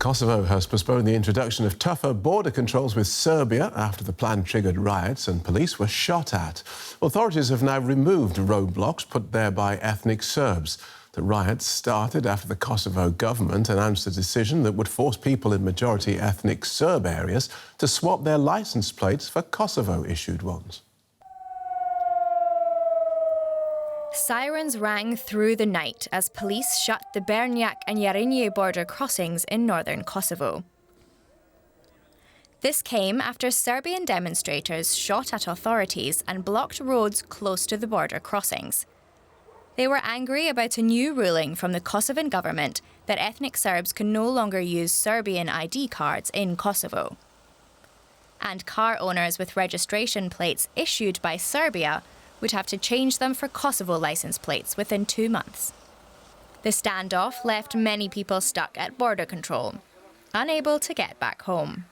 Kosovo has postponed the introduction of tougher border controls with Serbia after the plan triggered riots and police were shot at. Authorities have now removed roadblocks put there by ethnic Serbs. The riots started after the Kosovo government announced a decision that would force people in majority ethnic Serb areas to swap their licence plates for Kosovo-issued ones. Sirens rang through the night as police shut the Brnjac and Jarinje border crossings in northern Kosovo. This came after Serbian demonstrators shot at authorities and blocked roads close to the border crossings. They were angry about a new ruling from the Kosovan government that ethnic Serbs can no longer use Serbian ID cards in Kosovo. And car owners with registration plates issued by Serbia would have to change them for Kosovo licence plates within 2 months. The standoff left many people stuck at border control, unable to get back home.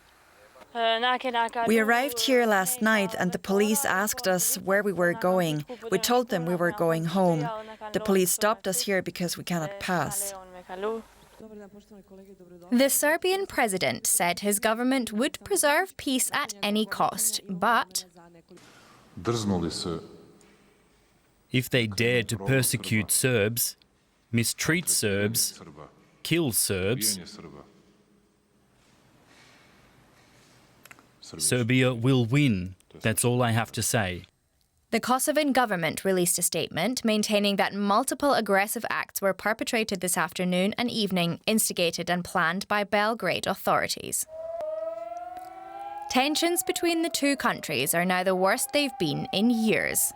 We arrived here last night and the police asked us where we were going. We told them we were going home. The police stopped us here because we cannot pass. The Serbian president said his government would preserve peace at any cost, but if they dare to persecute Serbs, mistreat Serbs, kill Serbs, Serbia will win. That's all I have to say. The Kosovan government released a statement maintaining that multiple aggressive acts were perpetrated this afternoon and evening, instigated and planned by Belgrade authorities. Tensions between the two countries are now the worst they've been in years.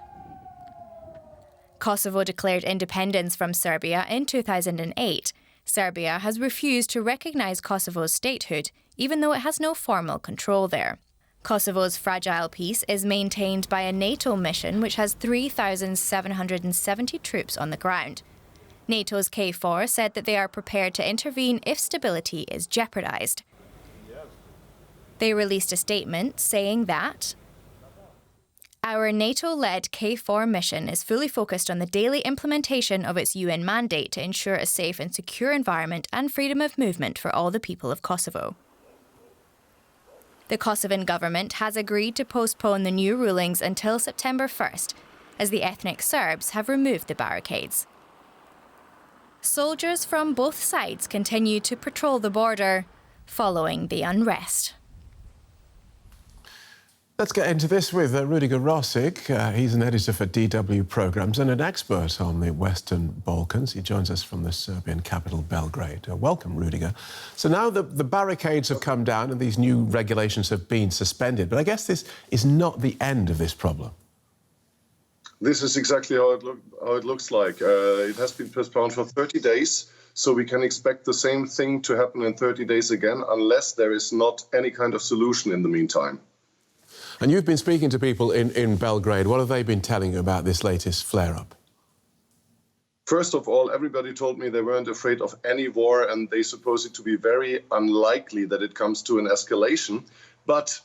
Kosovo declared independence from Serbia in 2008. Serbia has refused to recognise Kosovo's statehood, even though it has no formal control there. Kosovo's fragile peace is maintained by a NATO mission which has 3,770 troops on the ground. NATO's KFOR said that they are prepared to intervene if stability is jeopardised. They released a statement saying that our NATO-led KFOR mission is fully focused on the daily implementation of its UN mandate to ensure a safe and secure environment and freedom of movement for all the people of Kosovo. The Kosovan government has agreed to postpone the new rulings until September 1st, as the ethnic Serbs have removed the barricades. Soldiers from both sides continue to patrol the border, following the unrest. Let's get into this with Rudiger Rosig. He's an editor for DW Programmes and an expert on the Western Balkans. He joins us from the Serbian capital, Belgrade. Welcome, Rudiger. So now the barricades have come down and these new regulations have been suspended, but I guess this is not the end of this problem. This is exactly how it looks like. It has been postponed for 30 days, so we can expect the same thing to happen in 30 days again, unless there is not any kind of solution in the meantime. And you've been speaking to people in Belgrade. What have they been telling you about this latest flare-up? First of all, everybody told me they weren't afraid of any war and they suppose it to be very unlikely that it comes to an escalation. But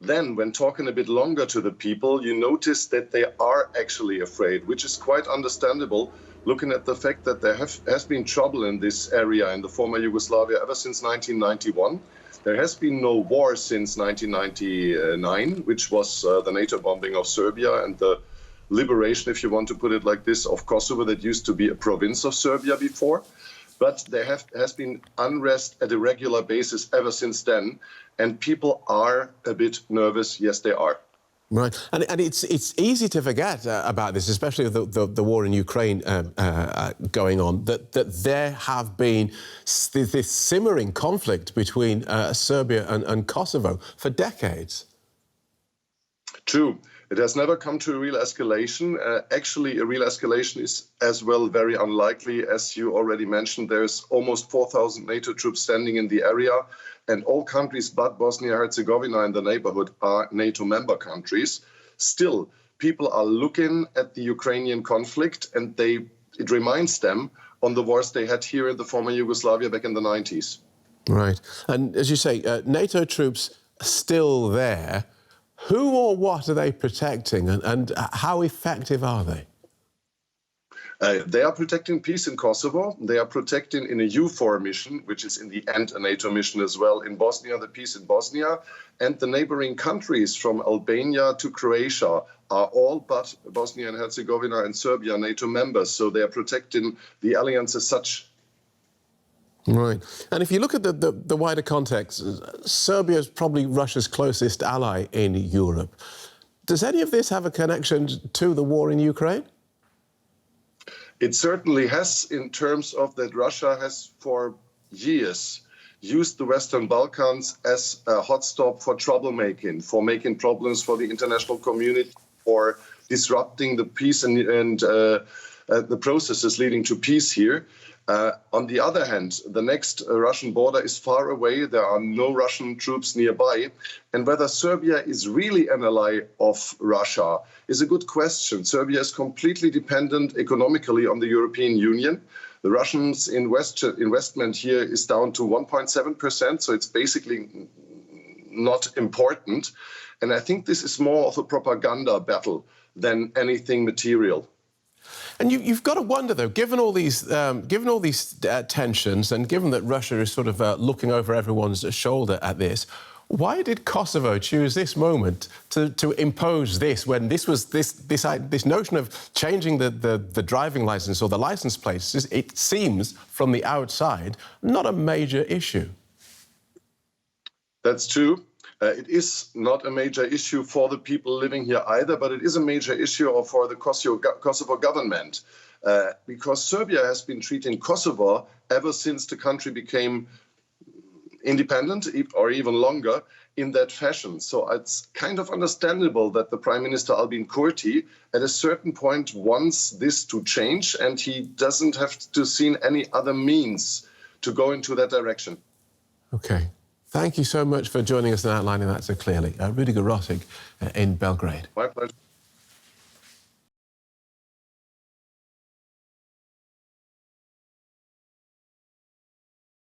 then, when talking a bit longer to the people, you notice that they are actually afraid, which is quite understandable, looking at the fact that there has been trouble in this area in the former Yugoslavia ever since 1991. There has been no war since 1999, which was the NATO bombing of Serbia and the liberation, if you want to put it like this, of Kosovo that used to be a province of Serbia before. But there has been unrest at a regular basis ever since then, and people are a bit nervous. Yes, they are. Right, and it's easy to forget about this, especially with the war in Ukraine going on, that there have been this simmering conflict between Serbia and Kosovo for decades. True. It has never come to a real escalation. Actually, a real escalation is as well very unlikely. As you already mentioned, there's almost 4,000 NATO troops standing in the area, and all countries but Bosnia-Herzegovina in the neighborhood are NATO member countries. Still, people are looking at the Ukrainian conflict, and it reminds them on the wars they had here in the former Yugoslavia back in the 90s. Right. And as you say, NATO troops are still there. Who or what are they protecting, and how effective are they? They are protecting peace in Kosovo. They are protecting in a EUFOR mission, which is in the end a NATO mission as well, in Bosnia, the peace in Bosnia. And the neighboring countries from Albania to Croatia are all but Bosnia and Herzegovina and Serbia NATO members. So they are protecting the alliance as such. Right. And if you look at the wider context, Serbia is probably Russia's closest ally in Europe. Does any of this have a connection to the war in Ukraine? It certainly has, in terms of that Russia has for years used the Western Balkans as a hotstop for troublemaking, for making problems for the international community, for disrupting the peace and the processes leading to peace here. On the other hand, the next Russian border is far away. There are no Russian troops nearby. And whether Serbia is really an ally of Russia is a good question. Serbia is completely dependent economically on the European Union. The Russians' investment here is down to 1.7%, so it's basically not important. And I think this is more of a propaganda battle than anything material. And you've got to wonder, though, given all these tensions, and given that Russia is sort of looking over everyone's shoulder at this, why did Kosovo choose this moment to impose this when this was this notion of changing the driving license or the license plates? It seems from the outside not a major issue. That's true. It is not a major issue for the people living here either, but it is a major issue for the Kosovo government, because Serbia has been treating Kosovo ever since the country became independent, or even longer, in that fashion. So it's kind of understandable that the Prime Minister Albin Kurti at a certain point wants this to change, and he doesn't have to see any other means to go into that direction. OK. Thank you so much for joining us and outlining that so clearly. Rudiger Rosig in Belgrade. My pleasure.